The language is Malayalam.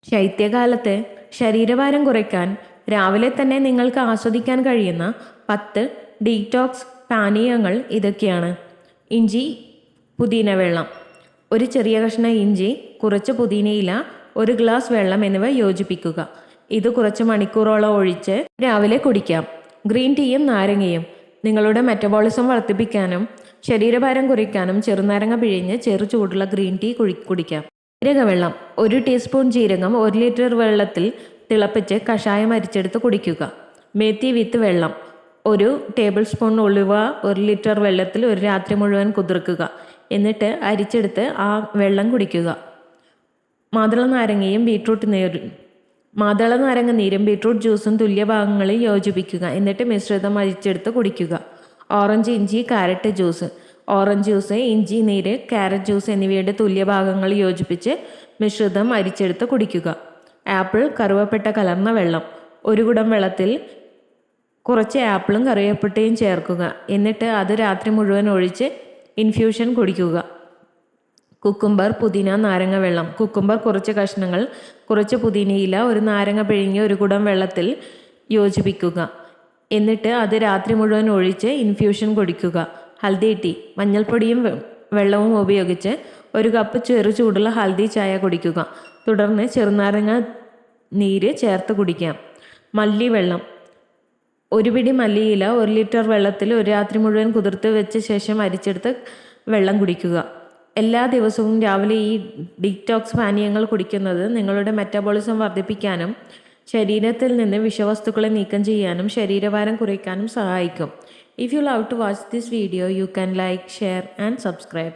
ശൈത്യകാലത്ത് ശരീരഭാരം കുറയ്ക്കാൻ രാവിലെ തന്നെ നിങ്ങൾക്ക് ആസ്വദിക്കാൻ കഴിയുന്ന 10 ഡീറ്റോക്സ് പാനീയങ്ങൾ ഇതൊക്കെയാണ്. ഇഞ്ചി പുതിന വെള്ളം. ഒരു ചെറിയ കഷ്ണം ഇഞ്ചി, കുറച്ച് പുതിനയില, 1 ഗ്ലാസ് വെള്ളം എന്നിവ യോജിപ്പിക്കുക. ഇത് കുറച്ച് മണിക്കൂറോളം ഒഴിച്ച് രാവിലെ കുടിക്കാം. ഗ്രീൻ ടീയും നാരങ്ങയും നിങ്ങളുടെ മെറ്റബോളിസം വർദ്ധിപ്പിക്കാനും ശരീരഭാരം കുറയ്ക്കാനും ചെറുനാരങ്ങ പിഴിഞ്ഞ് ചെറു ചൂടുള്ള ഗ്രീൻ ടീ കുടിക്കാം. ജീരകവെള്ളം. 1 ടീസ്പൂൺ ജീരകം 1 ലിറ്റർ വെള്ളത്തിൽ തിളപ്പിച്ച് കഷായം അരിച്ചെടുത്ത് കുടിക്കുക. മേത്തി വിത്ത് വെള്ളം. 1 ടേബിൾ സ്പൂൺ ഉലുവ 1 ലിറ്റർ വെള്ളത്തിൽ ഒരു രാത്രി മുഴുവൻ കുതിർക്കുക. എന്നിട്ട് അരിച്ചെടുത്ത് ആ വെള്ളം കുടിക്കുക. മാതള നാരങ്ങ നീരും ബീട്രൂട്ട് ജ്യൂസും തുല്യ ഭാഗങ്ങളിൽ യോജിപ്പിക്കുക. എന്നിട്ട് മിശ്രിതം അരിച്ചെടുത്ത് കുടിക്കുക. ഓറഞ്ച്, ഇഞ്ചി, കാരറ്റ് ജ്യൂസ്. ഓറഞ്ച് ജ്യൂസ്, ഇഞ്ചി നീര്, കാരറ്റ് ജ്യൂസ് എന്നിവയുടെ തുല്യഭാഗങ്ങൾ യോജിപ്പിച്ച് മിശ്രിതം അരിച്ചെടുത്ത് കുടിക്കുക. ആപ്പിൾ, കറുവപ്പട്ട കലർന്ന വെള്ളം. 1 കുടം വെള്ളത്തിൽ കുറച്ച് ആപ്പിളും കറുവപ്പട്ടയും ചേർക്കുക. എന്നിട്ട് അത് രാത്രി മുഴുവൻ ഒഴിച്ച് ഇൻഫ്യൂഷൻ കുടിക്കുക. കുക്കുംബർ, പുതിന, നാരങ്ങ വെള്ളം. കുക്കുംബർ കുറച്ച് കഷ്ണങ്ങൾ, കുറച്ച് പുതിനയില, 1 നാരങ്ങ പിഴിഞ്ഞ് 1 കുടം വെള്ളത്തിൽ യോജിപ്പിക്കുക. എന്നിട്ട് അത് രാത്രി മുഴുവൻ ഒഴിച്ച് ഇൻഫ്യൂഷൻ കുടിക്കുക. ഹൽദി ടീ. മഞ്ഞൾപ്പൊടിയും വെള്ളവും ഉപയോഗിച്ച് 1 കപ്പ് ചെറു ചൂടുള്ള ഹൽദി ചായ കുടിക്കുക. തുടർന്ന് ചെറുനാരങ്ങ നീര് ചേർത്ത് കുടിക്കാം. മല്ലി വെള്ളം. 1 പിടി മല്ലിയില 1 ലിറ്റർ വെള്ളത്തിൽ ഒരു രാത്രി മുഴുവൻ കുതിർത്ത് വെച്ച ശേഷം അരിച്ചെടുത്ത് വെള്ളം കുടിക്കുക. എല്ലാ ദിവസവും രാവിലെ ഈ ഡീറ്റോക്സ് പാനീയങ്ങൾ കുടിക്കുന്നത് നിങ്ങളുടെ മെറ്റബോളിസം വർദ്ധിപ്പിക്കാനും ശരീരത്തിൽ നിന്ന് വിഷവസ്തുക്കളെ നീക്കം ചെയ്യാനും ശരീരഭാരം കുറയ്ക്കാനും സഹായിക്കും. If you love to watch this video, you can like, share and subscribe.